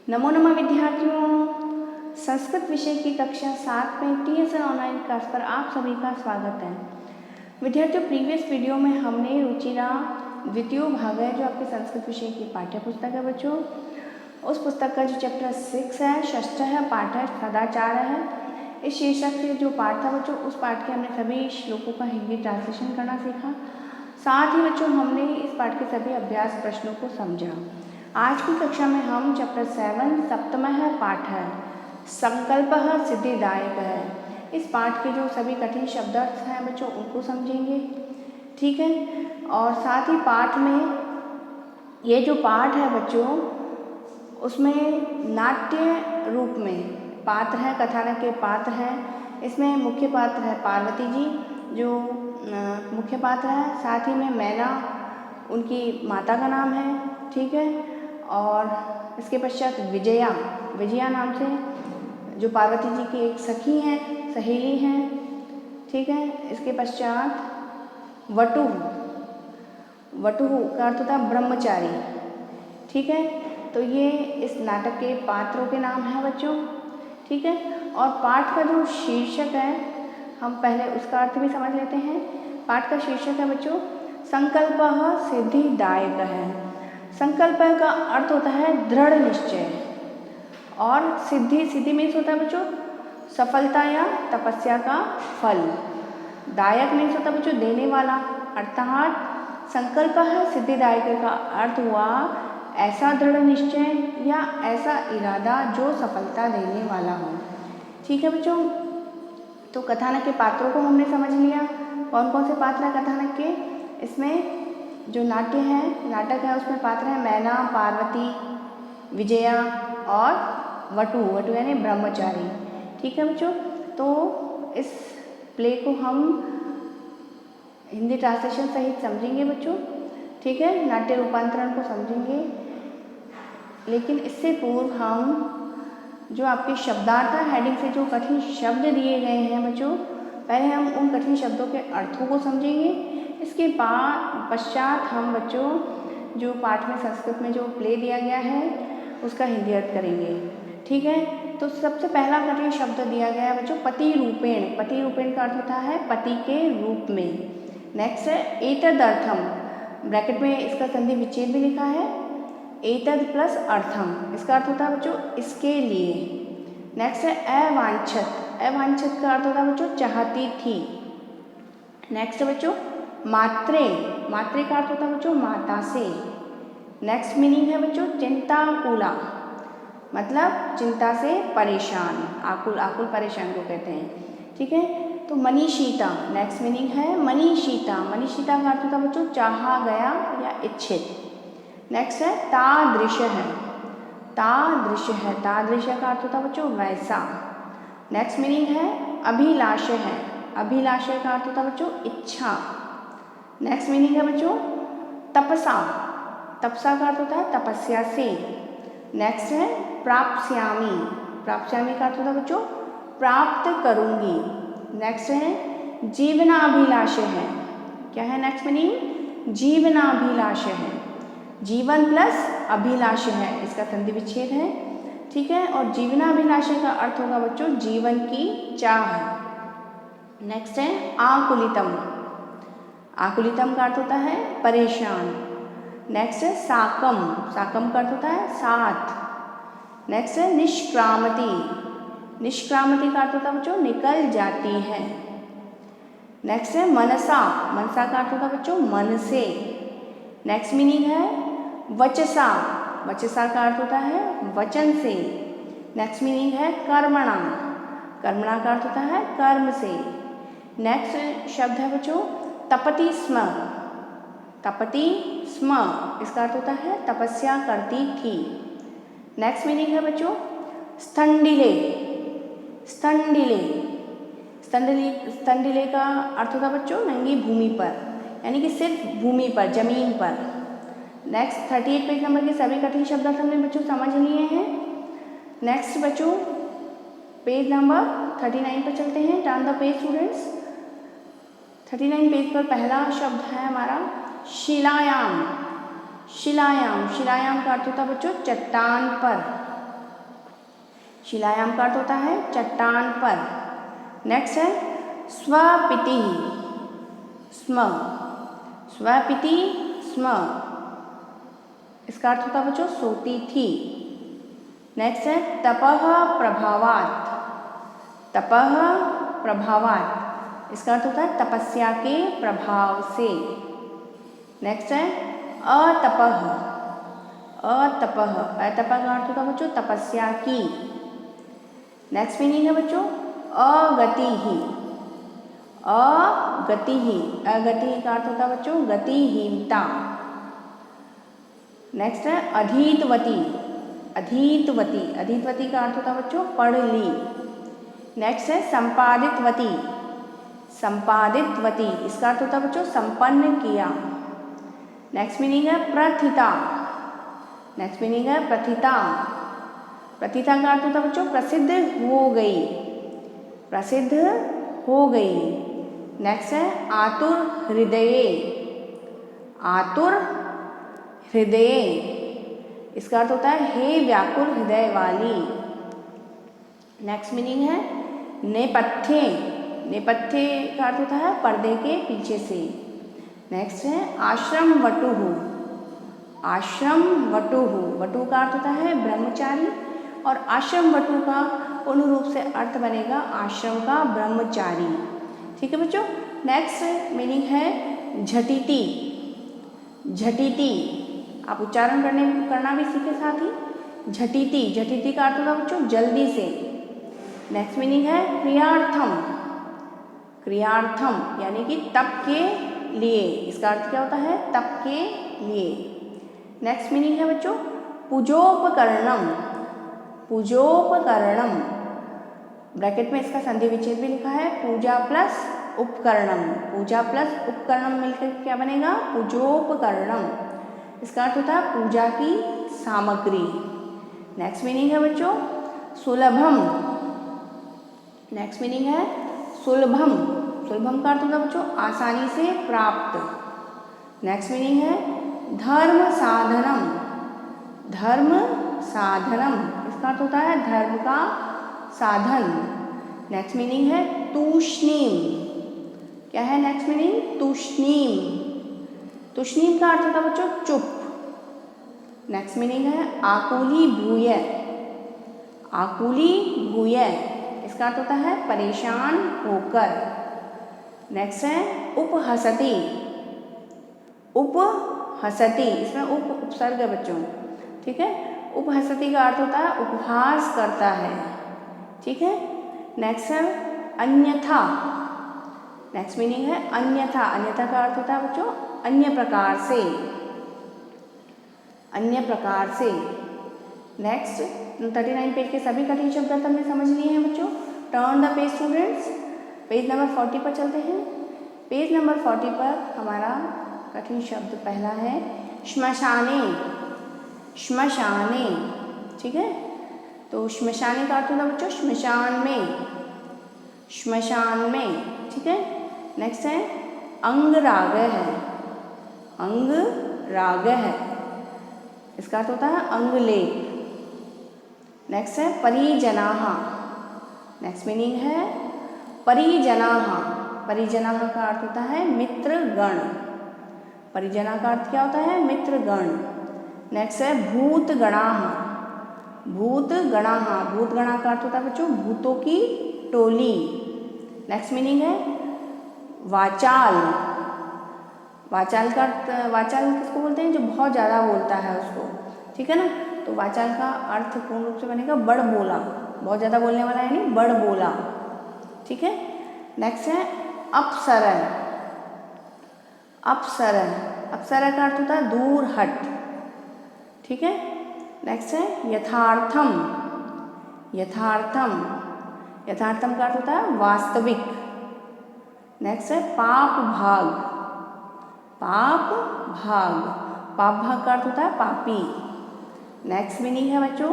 नमो नमः विद्यार्थियों, संस्कृत विषय की कक्षा 7 में TSN ऑनलाइन क्लास पर आप सभी का स्वागत है। विद्यार्थियों, प्रीवियस वीडियो में हमने रुचिरा द्वितीय भाग है जो आपके संस्कृत विषय की पाठ्य पुस्तक है बच्चों, उस पुस्तक का जो चैप्टर 6 है, षष्ठ है, पाठ है सदाचार है, इस शीर्षक से जो पाठ था बच्चों, उस पाठ के हमने सभी श्लोकों का हिंदी ट्रांसलेशन करना सीखा। साथ ही बच्चों हमने इस पाठ के सभी अभ्यास प्रश्नों को समझा। आज की कक्षा में हम चैप्टर 7 सप्तमः पाठ है संकल्पः सिद्धिदायक है, इस पाठ के जो सभी कठिन शब्दार्थ हैं बच्चों उनको समझेंगे, ठीक है। और साथ ही पाठ में ये जो पाठ है बच्चों उसमें नाट्य रूप में पात्र हैं, कथानक के पात्र हैं। इसमें मुख्य पात्र है पार्वती जी जो मुख्य पात्र है, साथ ही में मैना उनकी माता का नाम है, ठीक है। और इसके पश्चात विजया नाम से जो पार्वती जी की एक सखी हैं, सहेली हैं, ठीक है। इसके पश्चात वटु का अर्थ होता है ब्रह्मचारी, ठीक है। तो ये इस नाटक के पात्रों के नाम हैं बच्चों, ठीक है। और पाठ का जो शीर्षक है हम पहले उसका अर्थ भी समझ लेते हैं। पाठ का शीर्षक है बच्चों संकल्पः सिद्धिदायक है। संकल्प का अर्थ होता है दृढ़ निश्चय, और सिद्धि मीन्स होता है बच्चों सफलता या तपस्या का फल। दायक मीन्स होता है बच्चों देने वाला, अर्थात संकल्प है सिद्धिदायक का अर्थ हुआ ऐसा दृढ़ निश्चय या ऐसा इरादा जो सफलता देने वाला हो, ठीक है बच्चों। तो कथानक के पात्रों को हमने समझ लिया, कौन कौन से पात्र हैं कथानक के। इसमें जो नाट्य है, नाटक है, उसमें पात्र हैं मैना, पार्वती, विजया और वटु यानी ब्रह्मचारी, ठीक है बच्चों। तो इस प्ले को हम हिंदी ट्रांसलेशन सहित समझेंगे बच्चों, ठीक है, नाट्य रूपांतरण को समझेंगे। लेकिन इससे पूर्व हम जो आपके शब्दार्थ हेडिंग से जो कठिन शब्द दिए गए हैं बच्चों, पहले हम उन कठिन शब्दों के अर्थों को समझेंगे। इसके पश्चात हम बच्चों जो पाठ में संस्कृत में जो प्ले दिया गया है उसका हिंदी अर्थ करेंगे, ठीक है। तो सबसे पहला कठिन शब्द दिया गया है बच्चों पति रूपेण का अर्थ होता है पति के रूप में। नेक्स्ट है एतदर्थम, ब्रैकेट में इसका संधि विच्छेद भी लिखा है, एतद प्लस अर्थम, इसका अर्थ होता है बच्चों इसके लिए। नेक्स्ट है अवांछित का अर्थ होता है बच्चों चाहती थी। नेक्स्ट है बच्चों मात्रे का अर्थ होता है बच्चों माता से। नेक्स्ट मीनिंग है बच्चों चिंताकुला, मतलब चिंता से परेशान, आकुल परेशान को कहते हैं, ठीक है। तो मनीषिता, नेक्स्ट मीनिंग है मनीषिता का अर्थ होता है बच्चों चाहा गया या इच्छित। नेक्स्ट है तादृश का अर्थ होता है बच्चों वैसा। नेक्स्ट मीनिंग है अभिलाष का अर्थ होता है बच्चों इच्छा। नेक्स्ट मीनिंग है बच्चों तपसा का अर्थ होता है तपस्या से। नेक्स्ट है प्राप्स्यामि का अर्थ होता है बच्चों प्राप्त करूंगी। नेक्स्ट है जीवनाभिलाष है, क्या है नेक्स्ट मीनिंग जीवनाभिलाष है, जीवन प्लस अभिलाष है, इसका संधि विच्छेद है, ठीक है। और जीवनाभिलाष का अर्थ होगा बच्चों जीवन की चाह। नेक्स्ट है आकुलितम का अर्थ होता है परेशान। नेक्स्ट है साकम का अर्थ होता है साथ। नेक्स्ट है निष्क्रामति का अर्थ होता है बच्चों निकल जाती है। नेक्स्ट है मनसा का अर्थ होता है बच्चों मन से। नेक्स्ट मीनिंग है वचसा का अर्थ होता है वचन से। नेक्स्ट मीनिंग है कर्मणा का अर्थ होता है कर्म से। नेक्स्ट शब्द है बच्चों तपति स्म, इसका अर्थ होता है तपस्या करती थी। नेक्स्ट मीनिंग है बच्चों स्तंडिले का अर्थ होता है बच्चों नंगी भूमि पर, यानी कि सिर्फ भूमि पर, जमीन पर। नेक्स्ट 38 पेज नंबर के सभी कठिन शब्द हमने बच्चों समझ लिए हैं। नेक्स्ट बच्चों पेज नंबर 39 पर चलते हैं। Turn the page students. 39 page पर पहला शब्द है हमारा शिलायाम का अर्थ होता है बच्चों चट्टान पर। शिलायाम का अर्थ होता है चट्टान पर। नेक्स्ट है स्वपिति स्म, स्वपिति स्म, इसका अर्थ होता है बच्चों सोती थी। नेक्स्ट है तपः प्रभावात्, तपः प्रभावात्, इसका अर्थ होता है तपस्या के प्रभाव से। नेक्स्ट है अतपः, अतपः, अतपः का अर्थ होता है बच्चों तपस्या की। नेक्स्ट मीनिंग है बच्चों अगति ही, अगति ही, अगति का अर्थ होता है बच्चों गतिहीनता। नेक्स्ट है अधीतवती, अधीतवती, अधीतवती का अर्थ होता है बच्चों पढ़ ली। नेक्स्ट है संपादितवती, संपादितवती, इसका अर्थ होता है बच्चों संपन्न किया। नेक्स्ट मीनिंग है प्रथिता, नेक्स्ट मीनिंग है प्रथिता, प्रथिता का अर्थ होता है बच्चों प्रसिद्ध हो गई, प्रसिद्ध हो गई। नेक्स्ट है आतुर हृदये, आतुर हृदय, इसका अर्थ होता है हे व्याकुल हृदय वाली। नेक्स्ट मीनिंग है नेपथ्य, नेपथ्य का अर्थ होता है पर्दे के पीछे से। नेक्स्ट है आश्रम वटुः, आश्रम वटुः, वटु का अर्थ होता है ब्रह्मचारी और आश्रम वटु का पूर्ण रूप से अर्थ बनेगा आश्रम का ब्रह्मचारी। ठीक है बच्चों। नेक्स्ट मीनिंग है झटिति, झटिति, आप उच्चारण करना भी सीखे साथ ही। झटिति, झटिति का अर्थ होता है बच्चों जल्दी से। नेक्स्ट मीनिंग है क्रियार्थम, क्रियार्थम यानी कि तप के लिए, इसका अर्थ क्या होता है तप के लिए। नेक्स्ट मीनिंग है बच्चों पूजोपकरणम, पूजोपकरणम, ब्रैकेट में इसका संधि विच्छेद भी लिखा है पूजा प्लस उपकरणम, पूजा प्लस उपकरणम मिलकर क्या बनेगा पूजोपकरणम, इसका अर्थ होता है पूजा की सामग्री। नेक्स्ट मीनिंग है बच्चों सुलभम, नेक्स्ट मीनिंग है सुलभम, सुलभम का अर्थ होता है बच्चों आसानी से प्राप्त। नेक्स्ट मीनिंग है धर्म साधनम, धर्म साधनम, इसका अर्थ होता है धर्म का साधन। नेक्स्ट मीनिंग है तूष्णीम, क्या है नेक्स्ट मीनिंग तूष्णीम, तूष्णीम का अर्थ होता है बच्चों चुप। नेक्स्ट मीनिंग है आकुली भूय, आकुली भूय, इसका अर्थ होता है परेशान होकर। नेक्स्ट है उपहसति, उपहसति, इसमें उपसर्ग है बच्चों, ठीक है। उपहसति का अर्थ होता है उपहास करता है, ठीक है। नेक्स्ट है अन्यथा, नेक्स्ट मीनिंग है अन्यथा, अन्यथा का अर्थ होता है बच्चों अन्य प्रकार से, अन्य प्रकार से। नेक्स्ट 39 पेज के सभी कठिन शब्द अर्थ हमने समझ लिए हैं बच्चों। Turn the page students, page number 40 पर चलते हैं। पेज नंबर 40 पर हमारा कठिन शब्द पहला है श्मशाने, श्मशाने, ठीक है। तो श्मशाने का अर्थ होता है बच्चों श्मशान में, श्मशान में, ठीक है। नेक्स्ट है अंगराग है, अंगराग है, इसका अर्थ होता है अंगलेप। नेक्स्ट है परिजनाः, नेक्स्ट मीनिंग है परिजनाः, परिजनाः का अर्थ होता है मित्रगण, परिजना का अर्थ क्या होता है मित्रगण। नेक्स्ट है भूतगणाः, भूतगणाः, भूतगणा का अर्थ होता है बच्चों भूतों की टोली। नेक्स्ट मीनिंग है वाचाल, वाचाल का अर्थ, वाचाल किसको बोलते हैं जो बहुत ज़्यादा बोलता है उसको, ठीक है ना। तो वाचाल का अर्थ पूर्ण रूप से बनेगा बड़ बोला, बहुत ज़्यादा बोलने वाला यानी बड़ बोला, ठीक है। नेक्स्ट है अपसरह, अपसरह, अपसरह का अर्थ होता है दूर हट, ठीक है। नेक्स्ट है यथार्थम, यथार्थम, यथार्थम का अर्थ होता है वास्तविक। नेक्स्ट है पाप भाग, पाप भाग, पाप भाग का अर्थ होता है पापी। नेक्स्ट मीनिंग है बच्चों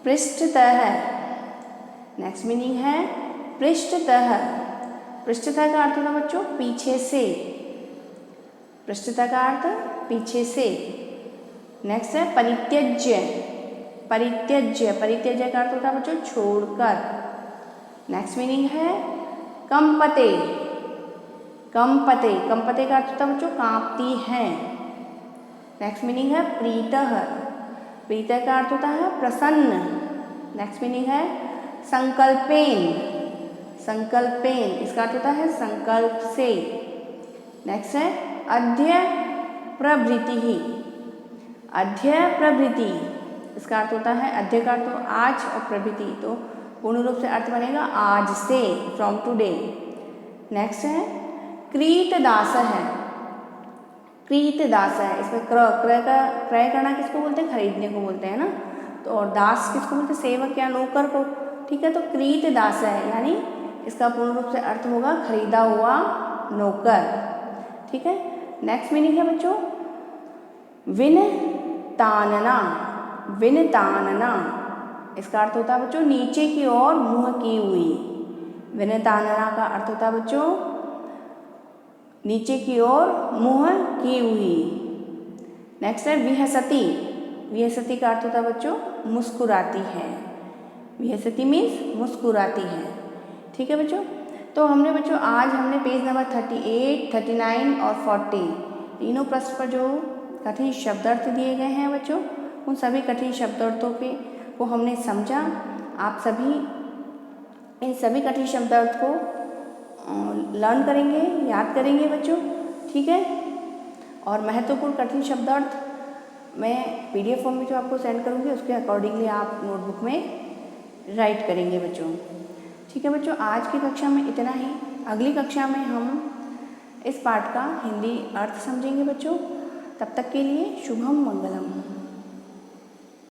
पृष्ठतः, नेक्स्ट मीनिंग है पृष्ठतः, पृष्ठतः का अर्थ होता है बच्चों पीछे से, पृष्ठतः का अर्थ पीछे से। नेक्स्ट है परित्यज्य, परित्यज्य, परित्यज्य का अर्थ होता है बच्चों छोड़कर। नेक्स्ट मीनिंग है कंपते, कंपते, कंपते का अर्थ होता है बच्चों कांपती है। नेक्स्ट मीनिंग है प्रीतः, प्रीतः का अर्थ होता है प्रसन्न। नेक्स्ट मीनिंग है संकल्पेन, संकल्पेन इसका अर्थ होता है संकल्प से। नेक्स्ट है अद्य प्रभृति, अद्य प्रभृति इसका अर्थ होता है, अद्य का अर्थ तो आज और प्रभृति तो पूर्ण रूप से अर्थ बनेगा आज से, फ्रॉम टुडे। नेक्स्ट है क्रीतदास है, क्रीतदास है इसमें क्रय करना किसको बोलते हैं, खरीदने को बोलते हैं ना। तो और दास किसको बोलते हैं, सेवक या नौकर को। ठीक है, तो क्रीतदास है यानी इसका पूर्ण रूप से अर्थ होगा खरीदा हुआ नौकर। ठीक है, नेक्स्ट मीनिंग है बच्चों विनतानना, विनतानना इसका अर्थ होता है बच्चों नीचे की ओर मुंह की हुई। विनतानना का अर्थ होता है बच्चों नीचे की ओर मुंह की हुई। नेक्स्ट है विहसती, विहसती का अर्थ होता है बच्चों मुस्कुराती है। विहसती मीन्स मुस्कुराती है। ठीक है बच्चों, तो हमने बच्चों आज हमने पेज नंबर 38, 39 और 40 तीनों पृष्ठ पर जो कठिन शब्दार्थ दिए गए हैं बच्चों, उन सभी कठिन शब्दार्थों को हमने समझा। आप सभी इन सभी कठिन शब्दार्थ को लर्न करेंगे, याद करेंगे बच्चों। ठीक है, और महत्वपूर्ण कठिन शब्दार्थ मैं PDF फॉर्म में जो आपको सेंड करूँगी उसके अकॉर्डिंगली आप नोटबुक में राइट करेंगे बच्चों। ठीक है बच्चों, आज की कक्षा में इतना ही। अगली कक्षा में हम इस पाठ का हिंदी अर्थ समझेंगे बच्चों। तब तक के लिए शुभम मंगलम।